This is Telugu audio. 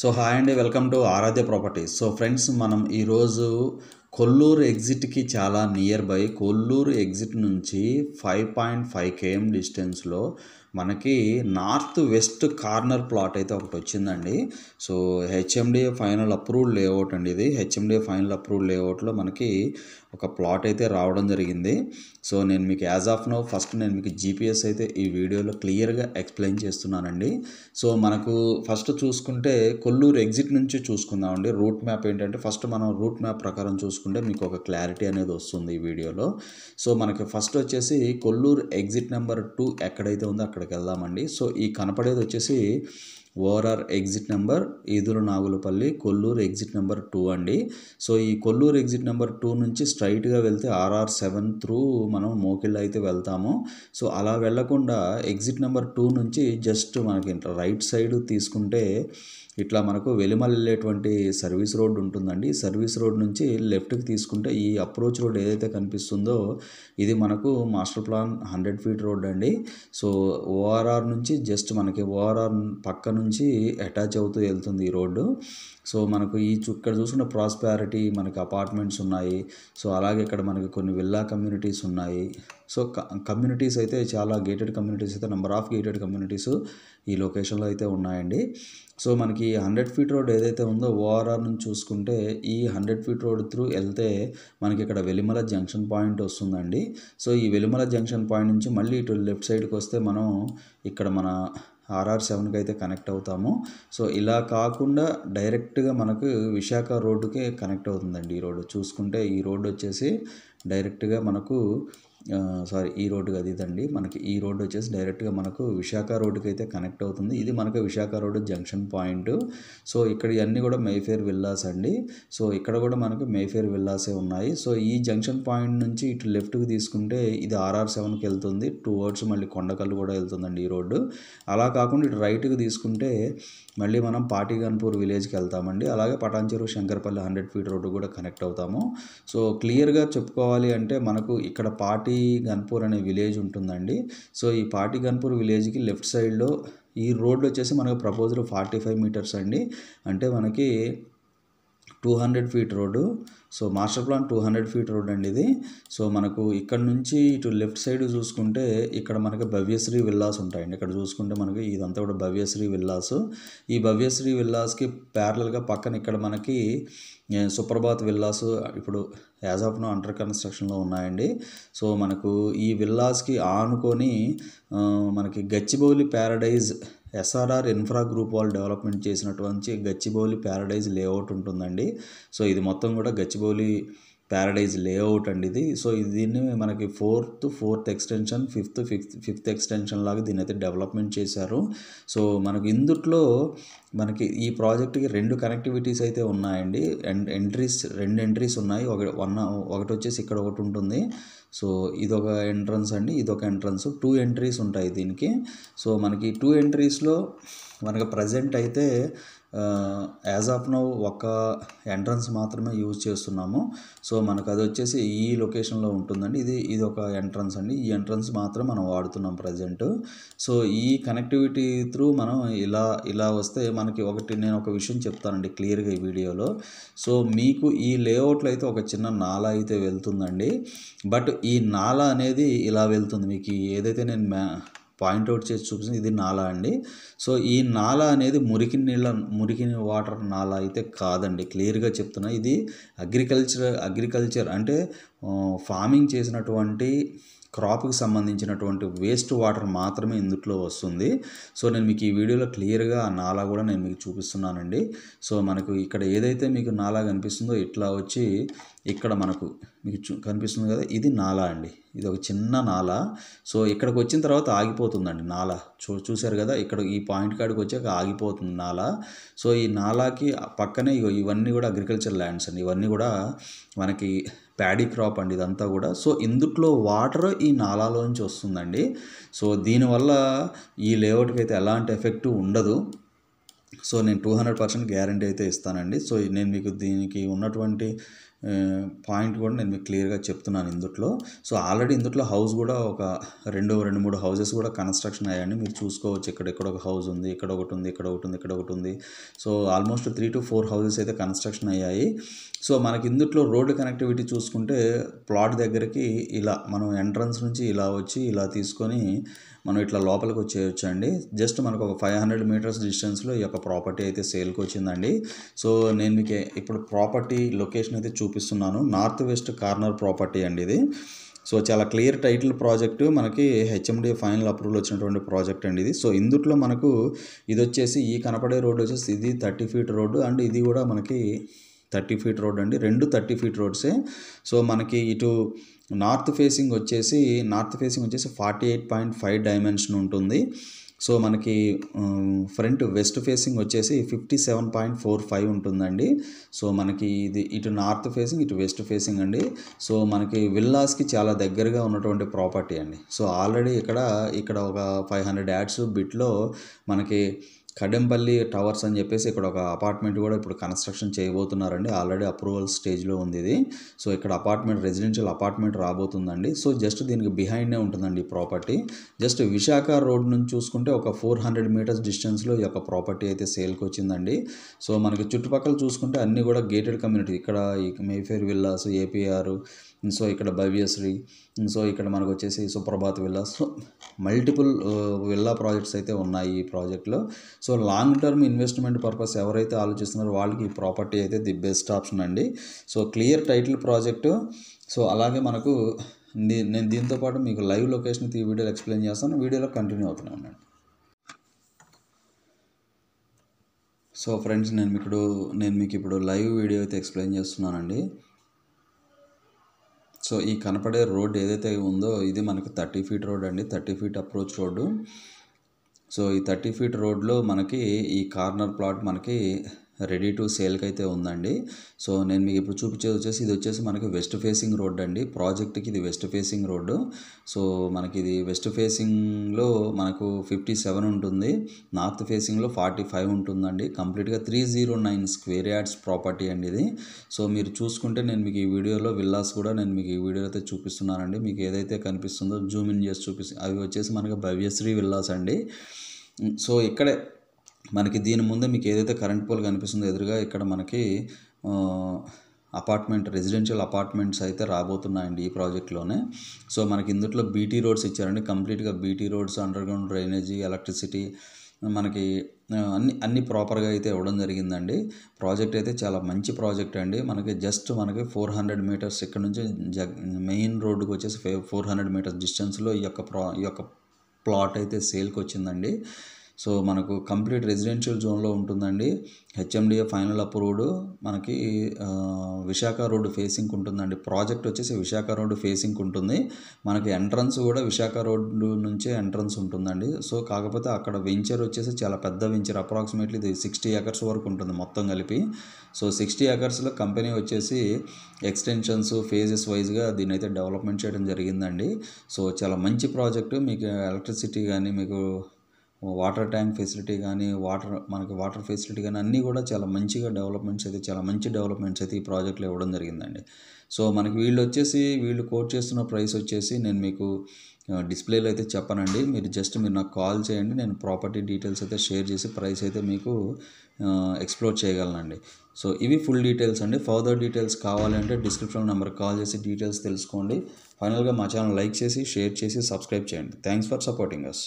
సో హాయ్ అండి, welcome to Aaradhya properties. So friends, మనం ఈరోజు కొల్లూరు ఎగ్జిట్కి చాలా నియర్ బై, కొల్లూరు ఎగ్జిట్ నుంచి 5.5 km డిస్టెన్స్లో మనకి నార్త్ వెస్ట్ కార్నర్ ప్లాట్ అయితే ఒకటి వచ్చిందండి. So HMDA final approved layout అండి. ఇది హెచ్ఎండిఏ ఫైనల్ అప్రూవ్డ్ లేఅవుట్లో మనకి ఒక ప్లాట్ అయితే రావడం జరిగింది. సో నేను మీకు యాజ్ ఆఫ్ నో ఫస్ట్ నేను మీకు జీపీఎస్ అయితే ఈ వీడియోలో క్లియర్గా ఎక్స్ప్లెయిన్ చేస్తున్నానండి. సో మనకు ఫస్ట్ చూసుకుంటే కొల్లూరు ఎగ్జిట్ నుంచి చూసుకుందామండి. రూట్ మ్యాప్ ఏంటంటే ఫస్ట్ మనం రూట్ మ్యాప్ ప్రకారం చూసుకుంటే మీకు ఒక క్లారిటీ అనేది వస్తుంది ఈ వీడియోలో. సో మనకి ఫస్ట్ వచ్చేసి కొల్లూరు ఎగ్జిట్ నెంబర్ 2 ఎక్కడైతే ఉందో అక్కడికి వెళ్దామండి. సో ఈ కనపడేది వచ్చేసి ఓఆర్ఆర్ ఎగ్జిట్ నెంబర్ ఈదురు నాగులపల్లి కొల్లూరు ఎగ్జిట్ నెంబర్ 2 అండి. సో ఈ కొల్లూరు ఎగ్జిట్ నెంబర్ 2 నుంచి స్ట్రైట్గా వెళ్తే RR7 త్రూ మనం మోకిళ్ళ అయితే వెళ్తాము. సో అలా వెళ్లకుండా ఎగ్జిట్ నెంబర్ 2 నుంచి జస్ట్ మనకి రైట్ సైడ్ తీసుకుంటే ఇట్లా మనకు వెలిమల్ వెళ్ళేటువంటి సర్వీస్ రోడ్ ఉంటుందండి. సర్వీస్ రోడ్ నుంచి లెఫ్ట్కి తీసుకుంటే ఈ అప్రోచ్ రోడ్ ఏదైతే కనిపిస్తుందో ఇది మనకు మాస్టర్ ప్లాన్ 100 feet రోడ్ అండి. సో ఓఆర్ఆర్ నుంచి జస్ట్ మనకి ఓఆర్ఆర్ పక్క నుంచి అటాచ్ అవుతూ వెళ్తుంది ఈ రోడ్డు. సో మనకు ఇక్కడ చూసుకున్న ప్రాస్పారిటీ మనకి అపార్ట్మెంట్స్ ఉన్నాయి. సో అలాగే ఇక్కడ మనకి కొన్ని విల్లా కమ్యూనిటీస్ ఉన్నాయి. సో కమ్యూనిటీస్ అయితే చాలా గేటెడ్ కమ్యూనిటీస్ అయితే నెంబర్ ఆఫ్ గేటెడ్ కమ్యూనిటీస్ ఈ లొకేషన్లో అయితే ఉన్నాయండి. సో మనకి 100 feet రోడ్ ఏదైతే ఉందో ఓఆర్ఆర్ నుంచి చూసుకుంటే ఈ 100 feet రోడ్ త్రూ వెళ్తే మనకి ఇక్కడ వెలిమల జంక్షన్ పాయింట్ వస్తుందండి. సో ఈ వెలిమల జంక్షన్ పాయింట్ నుంచి మళ్ళీ ఇటు లెఫ్ట్ సైడ్కి వస్తే మనం ఇక్కడ మన RR7కి అయితే కనెక్ట్ అవుతాము. సో ఇలా కాకుండా డైరెక్ట్గా మనకు విశాఖ రోడ్డుకే కనెక్ట్ అవుతుందండి. ఈ రోడ్డు చూసుకుంటే ఈ రోడ్డు వచ్చేసి డైరెక్ట్గా మనకు ఈ రోడ్డు అది ఇదండి. మనకి ఈ రోడ్డు వచ్చేసి డైరెక్ట్గా మనకు విశాఖ రోడ్డుకి అయితే కనెక్ట్ అవుతుంది. ఇది మనకు Visakha road junction point. So ఇక్కడ ఇవన్నీ కూడా మేఫేర్ విల్లాస్ అండి. సో ఇక్కడ కూడా మనకు మేఫేర్ విల్లాసే ఉన్నాయి. సో ఈ జంక్షన్ పాయింట్ నుంచి ఇటు లెఫ్ట్కి తీసుకుంటే ఇది RR7కి వెళ్తుంది. టువర్డ్స్ మళ్ళీ కొండకల్లు కూడా వెళ్తుందండి ఈ రోడ్డు. అలా కాకుండా ఇటు రైట్కి తీసుకుంటే మళ్ళీ మనం పాటిగన్పూర్ విలేజ్కి వెళ్తామండి. అలాగే పటాన్చెరు శంకరపల్లి 100 feet రోడ్డు కూడా కనెక్ట్ అవుతాము. సో క్లియర్గా చెప్పుకోవాలి అంటే మనకు ఇక్కడ పాటిగన్పూర్ అనే విలేజ్ ఉంటుందండి. సో ఈ పాటిగన్పూర్ విలేజ్కి లెఫ్ట్ సైడ్లో ఈ రోడ్డు వచ్చేసి మనకు ప్రపోజ్డ్ 45 meters అండి. అంటే మనకి 200 feet road. So master plan 200 feet road అండి ఇది. సో మనకు ఇక్కడ నుంచి ఇటు లెఫ్ట్ సైడ్ చూసుకుంటే ఇక్కడ మనకి భవ్యశ్రీ విల్లాస్ ఉంటాయండి. ఇక్కడ చూసుకుంటే మనకి ఇదంతా కూడా భవ్యశ్రీ విల్లాస్. ఈ భవ్యశ్రీ విల్లాస్కి ప్యారలల్గా పక్కన ఇక్కడ మనకి సుప్రభాత్ విల్లాస్ ఇప్పుడు యాజ్ ఆఫ్ నో అండర్ కన్స్ట్రక్షన్లో ఉన్నాయండి. సో మనకు ఈ విల్లాస్కి ఆనుకొని మనకి Gachibowli Paradise SRR infra group వాళ్ళు డెవలప్మెంట్ చేసినటువంటి గచ్చిబౌలి ప్యారడైజ్ లేఅవుట్ ఉంటుందండి. సో ఇది మొత్తం కూడా గచ్చిబౌలి ప్యారడైజ్ లేఅవుట్ అండి ఇది. సో దీన్ని మనకి ఫోర్త్ ఎక్స్టెన్షన్ ఫిఫ్త్ ఎక్స్టెన్షన్ లాగా దీన్ని అయితే డెవలప్మెంట్ చేశారు. సో మనకు ఇందుట్లో మనకి ఈ ప్రాజెక్ట్కి 2 కనెక్టివిటీస్ అయితే ఉన్నాయండి. రెండు ఎంట్రీస్ ఉన్నాయి. ఒకటి వచ్చేసి ఇక్కడ ఒకటి ఉంటుంది. సో ఇదొక ఎంట్రన్స్ అండి, ఇదొక ఎంట్రన్స్. 2 ఎంట్రీస్ ఉంటాయి దీనికి. సో మనకి 2 ఎంట్రీస్లో మనకు ప్రజెంట్ అయితే యాజ్ ఆఫ్ నౌ ఒక ఎంట్రన్స్ మాత్రమే యూజ్ చేస్తున్నాము. సో మనకు అది వచ్చేసి ఈ లొకేషన్లో ఉంటుందండి. ఇది ఒక ఎంట్రన్స్ అండి. ఈ ఎంట్రన్స్ మాత్రం మనం వాడుతున్నాం ప్రజెంట్. సో ఈ కనెక్టివిటీ త్రూ మనం ఇలా వస్తే మనకి నేను ఒక విషయం చెప్తానండి క్లియర్గా ఈ వీడియోలో. సో మీకు ఈ లేఅవుట్లో అయితే ఒక చిన్న నాలా అయితే వెళ్తుందండి. బట్ ఈ నాలా అనేది ఇలా వెళ్తుంది. మీకు ఏదైతే నేను పాయింట్అవుట్ చేసి చూపిస్తుంది ఇది నాలా అండి. సో ఈ నాలా అనేది మురికి వాటర్ నాలా అయితే కాదండి. క్లియర్గా చెప్తున్నా. ఇది అగ్రికల్చర్ అంటే ఫార్మింగ్ చేసినటువంటి క్రాప్కి సంబంధించినటువంటి వేస్ట్ వాటర్ మాత్రమే ఇందులో వస్తుంది. సో నేను మీకు ఈ వీడియోలో క్లియర్గా ఆ నాలా కూడా నేను మీకు చూపిస్తున్నానండి. సో మనకు ఇక్కడ ఏదైతే మీకు నాలా కనిపిస్తుందో ఇట్లా వచ్చి ఇక్కడ మనకు మీకు కనిపిస్తుంది కదా, ఇది నాలా అండి. ఇది ఒక చిన్న నాలా. సో ఇక్కడికి వచ్చిన తర్వాత ఆగిపోతుందండి నాలా. చూశారు కదా, ఇక్కడ ఈ పాయింట్ కాడికి వచ్చాక ఆగిపోతుంది నాలా. సో ఈ నాలాకి పక్కనే ఇవన్నీ కూడా అగ్రికల్చర్ ల్యాండ్స్ అండి. ఇవన్నీ కూడా మనకి ప్యాడీ క్రాప్ అండి ఇదంతా కూడా. సో ఇందుట్లో వాటర్ ఈ నాలాలోంచి వస్తుందండి. సో దీనివల్ల ఈ లేఅవుట్కి అయితే ఎలాంటి ఎఫెక్ట్ ఉండదు. సో నేను 200% గ్యారంటీ అయితే ఇస్తానండి. సో నేను మీకు దీనికి ఉన్నటువంటి పాయింట్ కూడా నేను మీకు క్లియర్గా చెప్తున్నాను ఇందుట్లో. సో ఆల్రెడీ ఇందుట్లో హౌస్ కూడా ఒక 2-3 హౌసెస్ కూడా కన్స్ట్రక్షన్ అయ్యాయండి. మీరు చూసుకోవచ్చు, ఇక్కడ ఒక హౌస్ ఉంది, ఇక్కడ ఒకటి ఉంది, ఇక్కడ ఒకటి ఉంది, ఇక్కడ ఒకటి ఉంది. సో ఆల్మోస్ట్ 3-4 హౌసెస్ అయితే కన్స్ట్రక్షన్ అయ్యాయి. సో మనకి ఇందుట్లో రోడ్డు కనెక్టివిటీ చూసుకుంటే ప్లాట్ దగ్గరికి ఇలా మనం ఎంట్రన్స్ నుంచి ఇలా వచ్చి ఇలా తీసుకొని మనం ఇట్లా లోపలికి వచ్చేయచ్చు అండి. జస్ట్ మనకు ఒక 500 మీటర్స్ డిస్టెన్స్లో ఈ యొక్క ప్రాపర్టీ అయితే సేల్కి వచ్చిందండి. సో నేను మీకు ఇప్పుడు ప్రాపర్టీ లొకేషన్ అయితే చూపిస్తున్నాను. నార్త్ వెస్ట్ కార్నర్ ప్రాపర్టీ అండి ఇది. సో చాలా క్లియర్ టైటిల్ ప్రాజెక్టు, మనకి హెచ్ఎండి ఫైనల్ అప్రూవల్ వచ్చినటువంటి ప్రాజెక్ట్ అండి ఇది. సో ఇందుట్లో మనకు ఇది వచ్చేసి ఈ కనపడే రోడ్డు వచ్చేసి ఇది 30 ఫీట్ రోడ్డు అండ్ ఇది కూడా మనకి 30 ఫీట్ రోడ్ అండి. రెండు 30 ఫీట్ రోడ్సే. సో మనకి ఇటు నార్త్ ఫేసింగ్ వచ్చేసి 48.5 డైమెన్షన్ ఉంటుంది. సో మనకి ఫ్రంట్ వెస్ట్ ఫేసింగ్ వచ్చేసి 57.45 ఉంటుందండి. సో మనకి ఇది ఇటు నార్త్ ఫేసింగ్, ఇటు వెస్ట్ ఫేసింగ్ అండి. సో మనకి విల్లాస్కి చాలా దగ్గరగా ఉన్నటువంటి ప్రాపర్టీ అండి. సో ఆల్రెడీ ఇక్కడ ఒక 500 యాడ్స్ బిట్లో మనకి కడెంపల్లి టవర్స్ అని చెప్పేసి ఇక్కడ ఒక అపార్ట్మెంట్ కూడా ఇప్పుడు కన్స్ట్రక్షన్ చేయబోతున్నారండి. ఆల్రెడీ అప్రూవల్ స్టేజ్లో ఉంది ఇది. సో ఇక్కడ రెసిడెన్షియల్ అపార్ట్మెంట్ రాబోతుందండి. సో జస్ట్ దీనికి బిహైండ్నే ఉంటుందండి ఈ ప్రాపర్టీ. జస్ట్ విశాఖ రోడ్ నుంచి చూసుకుంటే ఒక 400 మీటర్స్ డిస్టెన్స్లో ఈ యొక్క ప్రాపర్టీ అయితే సేల్కి వచ్చిందండి. సో మనకి చుట్టుపక్కల చూసుకుంటే అన్నీ కూడా గేటెడ్ కమ్యూనిటీ. ఇక్కడ ఈ మేఫేర్ విల్లాస్, ఏపీఆర్, సో ఇక్కడ భవ్యశ్రీ, సో ఇక్కడ మనకు వచ్చేసి Suprabhat villas, so multiple villa projects అయితే ఉన్నాయి ఈ ప్రాజెక్ట్లో. So long term investment purpose ఎవరైతే ఆలోచిస్తున్నారో వాళ్ళకి ఈ ప్రాపర్టీ అయితే ది బెస్ట్ ఆప్షన్ అండి. So clear title project. So అలాగే మనకు నేను దీంతో పాటు మీకు లైవ్ లొకేషన్ ఈ వీడియోలో ఎక్స్ప్లెయిన్ చేస్తాను. వీడియోలో కంటిన్యూ అవుతూనే ఉన్నాను. సో ఫ్రెండ్స్, నేను మీకు ఇప్పుడు లైవ్ వీడియో అయితే ఎక్స్ప్లెయిన్ చేస్తున్నానండి. సో ఈ కనపడే రోడ్ ఏదైతే ఉందో ఇది మనకి 30 ఫీట్ రోడ్ అండి. 30 ఫీట్ అప్రోచ్ రోడ్డు. సో ఈ 30 ఫీట్ రోడ్లో మనకి ఈ కార్నర్ ప్లాట్ మనకి రెడీ టు సేల్కి అయితే ఉందండి. సో నేను మీకు ఇప్పుడు చూపించేది వచ్చేసి ఇది వచ్చేసి మనకి వెస్ట్ ఫేసింగ్ రోడ్ అండి. ప్రాజెక్ట్కి ఇది వెస్ట్ ఫేసింగ్ రోడ్డు. సో మనకి ఇది వెస్ట్ ఫేసింగ్లో మనకు 57 ఉంటుంది, నార్త్ ఫేసింగ్లో 45 ఉంటుందండి. కంప్లీట్గా 309 స్క్వేర్ యార్డ్స్ ప్రాపర్టీ అండి ఇది. సో మీరు చూసుకుంటే నేను మీకు ఈ వీడియోలో విల్లాస్ కూడా నేను మీకు ఈ వీడియోలో అయితే చూపిస్తున్నానండి. మీకు ఏదైతే కనిపిస్తుందో జూమ్ ఇన్ చేసి అవి వచ్చేసి మనకి భవ్యశ్రీ విల్లాస్ అండి. సో ఇక్కడే మనకి దీని ముందే మీకు ఏదైతే కరెంట్ పోల్ కనిపిస్తుందో ఎదురుగా ఇక్కడ మనకి రెసిడెన్షియల్ అపార్ట్మెంట్స్ అయితే రాబోతున్నాయండి ఈ ప్రాజెక్ట్లోనే. సో మనకి ఇందులో బీటీ రోడ్స్ ఇచ్చారండి. కంప్లీట్గా BT roads, underground drainage, electricity మనకి అన్ని ప్రాపర్గా అయితే ఇవ్వడం జరిగిందండి. ప్రాజెక్ట్ అయితే చాలా మంచి ప్రాజెక్ట్ అండి. మనకి 400 మీటర్స్ ఇక్కడ నుంచి మెయిన్ రోడ్డుకి వచ్చేసి 400 మీటర్స్ డిస్టెన్స్లో ఈ యొక్క ప్లాట్ అయితే సేల్కి వచ్చిందండి. సో మనకు కంప్లీట్ రెసిడెన్షియల్ జోన్లో ఉంటుందండి. HMDA final approved. మనకి విశాఖ రోడ్డు ఫేసింగ్ ఉంటుందండి. ప్రాజెక్ట్ వచ్చేసి విశాఖ రోడ్డు ఫేసింగ్ ఉంటుంది. మనకి ఎంట్రన్స్ కూడా విశాఖ రోడ్డు నుంచే ఎంట్రన్స్ ఉంటుందండి. సో కాకపోతే అక్కడ వెంచర్ వచ్చేసి చాలా పెద్ద వెంచర్, అప్రాక్సిమేట్లీ ఇది 60 ఎకర్స్ వరకు ఉంటుంది మొత్తం కలిపి. సో 60 ఎకర్స్లో కంపెనీ వచ్చేసి ఎక్స్టెన్షన్స్ ఫేజెస్ వైజ్గా దీన్ని అయితే డెవలప్మెంట్ చేయడం జరిగిందండి. సో చాలా మంచి ప్రాజెక్టు. మీకు ఎలక్ట్రిసిటీ కానీ, మీకు వాటర్ ట్యాంక్ ఫెసిలిటీ కానీ, వాటర్ ఫెసిలిటీ కానీ అన్నీ కూడా చాలా మంచి డెవలప్మెంట్స్ అయితే ఈ ప్రాజెక్ట్లో ఇవ్వడం జరిగిందండి. సో మనకి వీళ్ళు కోట్ చేస్తున్న ప్రైస్ వచ్చేసి నేను మీకు డిస్ప్లేలో అయితే చెప్పనండి. మీరు నాకు కాల్ చేయండి. నేను ప్రాపర్టీ డీటెయిల్స్ అయితే షేర్ చేసి ప్రైస్ అయితే మీకు ఎక్స్ప్లోర్ చేయగలనండి. సో ఇవి ఫుల్ డీటెయిల్స్ అండి. ఫర్దర్ డీటెయిల్స్ కావాలంటే డిస్క్రిప్షన్ నెంబర్ కాల్ చేసి డీటెయిల్స్ తెలుసుకోండి. ఫైనల్గా మా ఛానల్ లైక్ చేసి, షేర్ చేసి, సబ్స్క్రైబ్ చేయండి. Thanks for supporting us.